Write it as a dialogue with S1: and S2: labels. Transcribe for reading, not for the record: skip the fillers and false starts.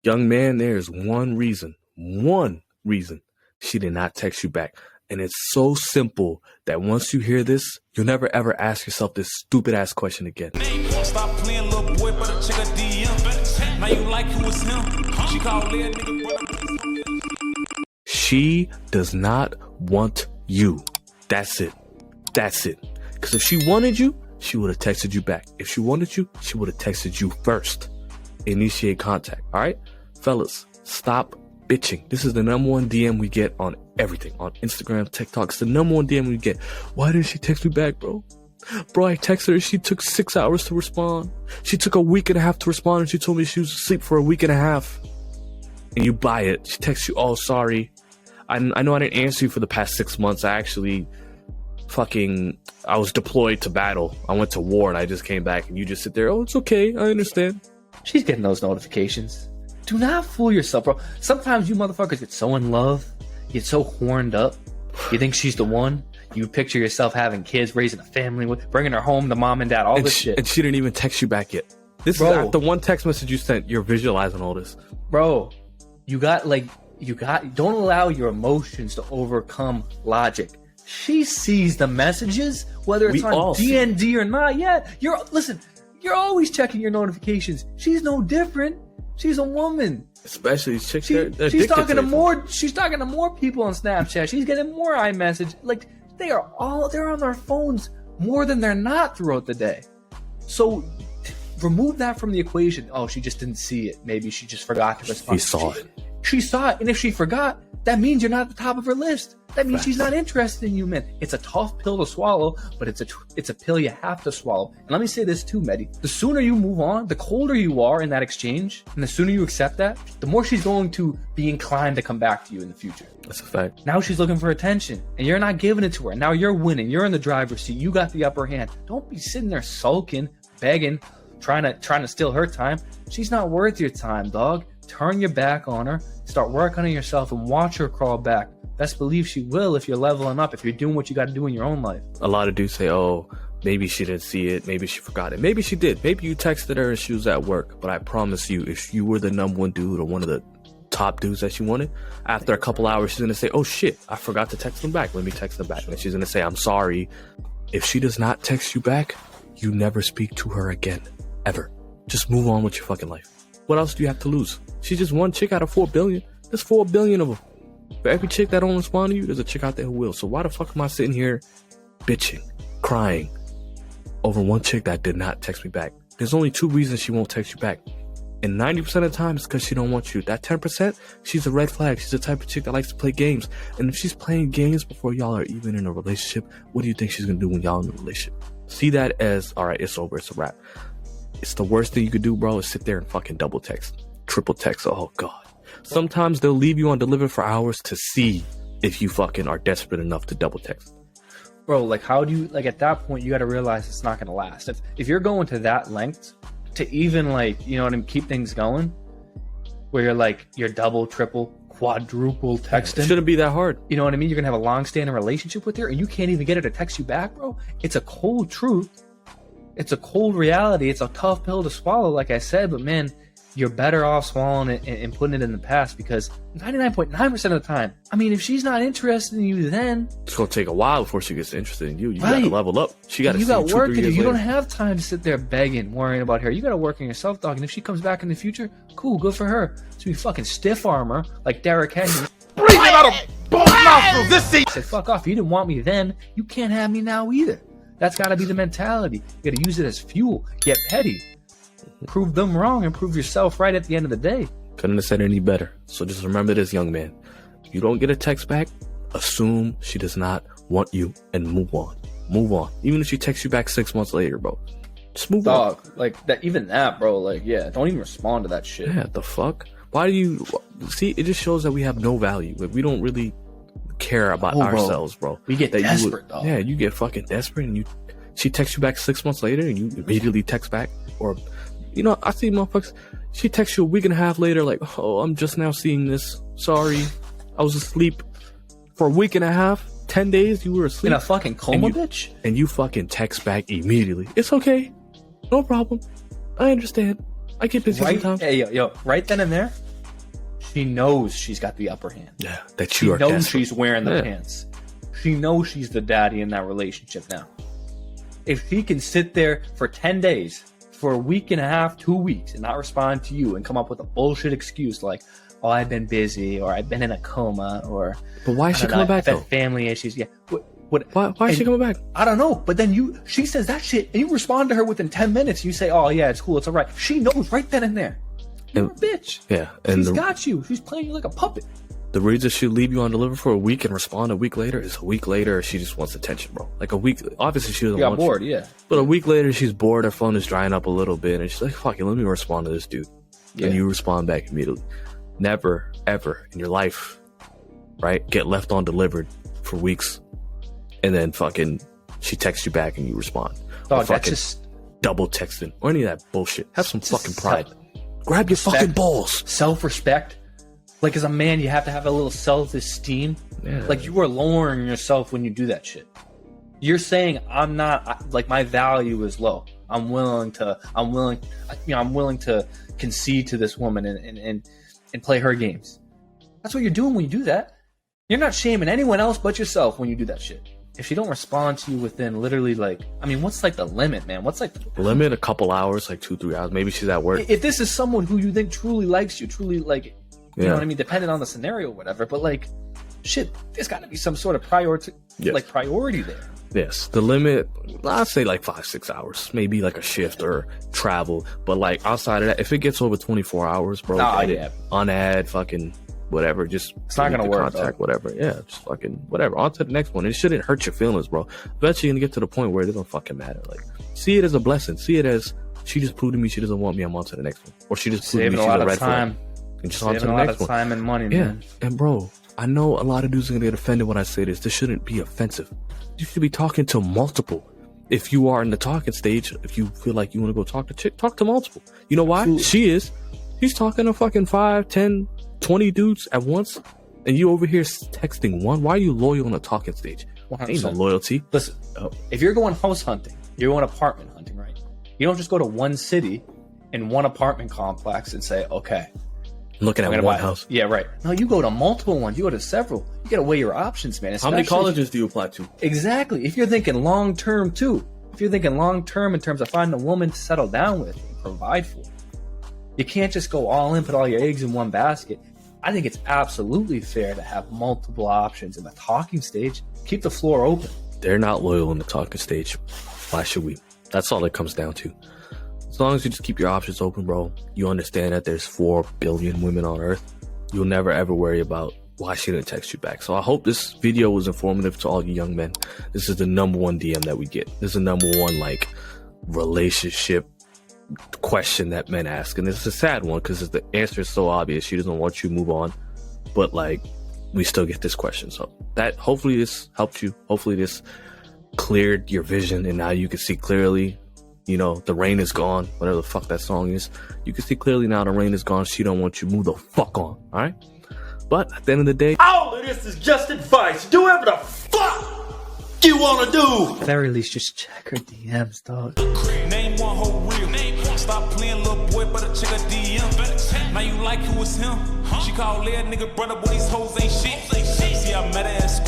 S1: Young man, there is one reason she did not text you back. And it's so simple that once you hear this, you'll never ever ask yourself this stupid ass question again.
S2: Stop playing little boy, but check a DM. Now you like who was him. She called Lil nigga.
S1: She does not want you. That's it. Because if she wanted you, she would have texted you back. If she wanted you, she would have texted you first. Initiate contact. All right? Fellas, stop bitching. This is the number one DM we get on everything. On Instagram, TikTok. It's the number one DM we get. Why didn't she text me back, bro? Bro, I texted her. She took 6 hours to respond. She took a week and a half to respond, and she told me she was asleep for a week and a half. And you buy it. She texts you, oh, sorry. I know I didn't answer you for the past 6 months. I actually I was deployed to battle. I went to war and I just came back, and you just sit there. Oh, it's okay. I understand.
S3: She's getting those notifications. Do not fool yourself, bro. Sometimes you motherfuckers get so in love, get so horned up. You think she's the one. You picture yourself having kids, raising a family, bringing her home to mom and dad, all this shit.
S1: And she didn't even text you back yet. This is after one text message you sent. You're visualizing all this.
S3: Bro, don't allow your emotions to overcome logic. She sees the messages, whether it's on DND or not. Yeah, you're always checking your notifications. She's no different. She's a woman.
S1: Especially chicks.
S3: She's talking to more people on Snapchat. She's getting more iMessage. Like they're on their phones more than they're not throughout the day. So remove that from the equation. Oh, she just didn't see it. Maybe she just forgot to respond. She saw it, and if she forgot, that means you're not at the top of her list. That means she's not interested in you, man. It's a tough pill to swallow, but it's a pill you have to swallow. And let me say this too, Mehdi. The sooner you move on, the colder you are in that exchange, and the sooner you accept that, the more she's going to be inclined to come back to you in the future.
S1: That's a fact.
S3: Now she's looking for attention, and you're not giving it to her. Now you're winning. You're in the driver's seat. You got the upper hand. Don't be sitting there sulking, begging, trying to steal her time. She's not worth your time, dog. Turn your back on her, start working on yourself, and watch her crawl back. Best believe she will if you're leveling up, if you're doing what you got to do in your own life.
S1: A lot of dudes say, oh, maybe she didn't see it, maybe she forgot it. Maybe she did. Maybe you texted her and she was at work. But I promise you, if you were the number one dude or one of the top dudes that she wanted, after a couple hours, she's going to say, oh shit, I forgot to text them back. Let me text them back. And she's going to say, I'm sorry. If she does not text you back, you never speak to her again. Ever. Just move on with your fucking life. What else do you have to lose? She's just one chick out of 4 billion. There's 4 billion of them. For every chick that don't respond to you, there's a chick out there who will. So why the fuck am I sitting here bitching, crying over one chick that did not text me back? There's only 2 reasons she won't text you back. And 90% of the time, it's because she don't want you. That 10%, she's a red flag. She's the type of chick that likes to play games. And if she's playing games before y'all are even in a relationship, what do you think she's going to do when y'all in a relationship? See that as, all right, it's over, it's a wrap. It's the worst thing you could do, bro, is sit there and fucking double text, triple text. Oh, God. Sometimes they'll leave you on delivered for hours to see if you fucking are desperate enough to double text.
S3: Bro, like, how do you, like, at that point, you got to realize it's not going to last. If you're going to that length to even, like, you know what I mean, keep things going, where you're, like, you're double, triple, quadruple texting.
S1: It shouldn't be that hard.
S3: You know what I mean? You're going to have a long-standing relationship with her, and you can't even get her to text you back, bro. It's a cold truth. It's a cold reality. It's a tough pill to swallow, like I said, but man, you're better off swallowing it and putting it in the past, because 99.9% of the time, I mean, if she's not interested in you, then
S1: it's going to take a while before she gets interested in you. You got to level up. She got to.
S3: You got work to do. You don't have time to sit there begging, worrying about her. You got to work on yourself, dog. And if she comes back in the future, cool, good for her. To be fucking stiff armor like Derrick Henry.
S2: Breathing out of both nostrils this seat.
S3: Say, fuck off. You didn't want me then. You can't have me now either. That's got to be the mentality. You got to use it as fuel. Get petty. Prove them wrong and prove yourself right at the end of the day.
S1: Couldn't have said any better. So just remember this, young man. You don't get a text back, assume she does not want you and move on. Move on. Even if she texts you back 6 months later, bro. Just move on.
S3: Like that, even that, bro. Like, yeah, don't even respond to that shit.
S1: Yeah, the fuck? Why do you see? It just shows that we have no value. Like, we don't really care about ourselves, bro.
S3: We get desperate, dog.
S1: Yeah, you get fucking desperate, and she texts you back 6 months later, and you immediately text back. Or, you know, I see motherfuckers. She texts you a week and a half later, like, oh, I'm just now seeing this. Sorry, I was asleep for a week and a half. 10 days you were asleep
S3: in a fucking coma, bitch.
S1: And you fucking text back immediately. It's okay, no problem. I understand. I get busy sometimes.
S3: Hey, yo, right then and there, She knows she's got the upper hand.
S1: Yeah, that
S3: She
S1: you are.
S3: knows
S1: desperate.
S3: she's wearing the
S1: Yeah.
S3: pants. She knows she's the daddy in that relationship now. If she can sit there for 10 days, for a week and a half, 2 weeks, and not respond to you and come up with a bullshit excuse like, oh, I've been busy, or I've been in a coma, or
S1: But why is
S3: I
S1: she
S3: don't know,
S1: coming back
S3: I've had
S1: though?
S3: family issues. Yeah.
S1: Why is she coming back?
S3: I don't know. But then she says that shit, and you respond to her within 10 minutes. You say, oh, yeah, it's cool. It's all right. She knows right then and there. You're a bitch.
S1: Yeah, and
S3: She's got you. She's playing you like a puppet.
S1: the reason she'll leave you on deliver for a week and respond a week later is a week later she just wants attention, bro. Like a week, obviously she doesn't
S3: You got
S1: want
S3: bored,
S1: you.
S3: yeah.
S1: But a week later she's bored, her phone is drying up a little bit, and she's like, fuck it, let me respond to this dude.
S3: Yeah.
S1: And you respond back immediately. Never, ever in your life, right, get left on delivered for weeks and then fucking she texts you back and you respond.
S3: Dog,
S1: Or
S3: that's
S1: fucking
S3: just
S1: double texting or any of that bullshit. Have some
S3: Just
S1: fucking pride.
S3: self-
S1: Grab your fucking
S3: respect.
S1: balls.
S3: self-respect. Like, as a man, you have to have a little self-esteem.
S1: Yeah.
S3: Like, you are lowering yourself when you do that shit. You're saying, I'm not, like, my value is low. I'm willing to concede to this woman and play her games. That's what you're doing when you do that. You're not shaming anyone else but yourself when you do that shit. If she don't respond to you within literally, like, I mean, what's like the limit, man? What's like
S1: Limit a couple hours, like 2-3 hours. Maybe she's at work.
S3: if this is someone who you think truly likes you, truly, like, you
S1: Yeah.
S3: know what I mean, depending on the scenario or whatever, but like, shit, there's got to be some sort of priority there.
S1: Yes, the limit, I'd say like 5-6 hours, maybe like a shift or travel. But like outside of that, if it gets over 24 hours, bro,
S3: Nah,
S1: get it.
S3: yeah.
S1: Unadd, fucking whatever, just
S3: It's not
S1: delete
S3: gonna
S1: the
S3: work,
S1: contact,
S3: though.
S1: whatever. Yeah, just fucking whatever. On to the next one. It shouldn't hurt your feelings, bro. Eventually, you're gonna get to the point where it doesn't fucking matter. Like, see it as a blessing. See it as she just proved to me she doesn't want me. I'm on to the next one, or she just proved to me
S3: Saving a
S1: she's
S3: lot
S1: a
S3: of
S1: red
S3: time.
S1: flag, and just on to
S3: Saving
S1: the
S3: a lot
S1: next
S3: of
S1: one.
S3: time and money,
S1: Yeah,
S3: man.
S1: and bro, I know a lot of dudes are gonna get offended when I say this. This shouldn't be offensive. You should be talking to multiple. If you are in the talking stage, if you feel like you want to go talk to chick, talk to multiple. You know why?
S3: Absolutely.
S1: She's talking to fucking 5, 10, 20 dudes at once, and you over here texting one. Why are you loyal on the talking stage? Ain't no
S3: 100%.
S1: loyalty.
S3: Listen, if you're going house hunting, you're going apartment hunting, right? You don't just go to one city in one apartment complex and say, okay,
S1: Looking
S3: I'm
S1: at
S3: gonna
S1: one
S3: buy
S1: house.
S3: Yeah, right. No, you go to multiple ones. You go to several. You gotta weigh your options, man.
S1: How many
S3: Especially-
S1: colleges do you apply to?
S3: Exactly. If you're thinking long term too, if you're thinking long term in terms of finding a woman to settle down with and provide for, you can't just go all in, put all your eggs in one basket. I think it's absolutely fair to have multiple options in the talking stage. Keep the floor open.
S1: They're not loyal in the talking stage. Why should we? That's all it comes down to. As long as you just keep your options open, bro, you understand that there's 4 billion women on Earth. You'll never ever worry about why she didn't text you back. So I hope this video was informative to all you young men. This is the #1 DM that we get. This is the #1 like relationship question that men ask, and it's a sad one because the answer is so obvious. She doesn't want you to move on, but like we still get this question. So that hopefully this helped you. Hopefully this cleared your vision, and now you can see clearly. You know, the rain is gone, whatever the fuck that song is. You can see clearly now the rain is gone. She don't want you. Move the fuck on, all right? But at the end of the day,
S4: All of this is just advice. Do whatever the fuck you want to do.
S3: At the very least, just check her DMs, dog.
S2: Name one whole real. Stop playing little boy, but a chick a DM. Now you like who was him. She called Lead nigga brother, but these hoes ain't shit. See, I met her at school.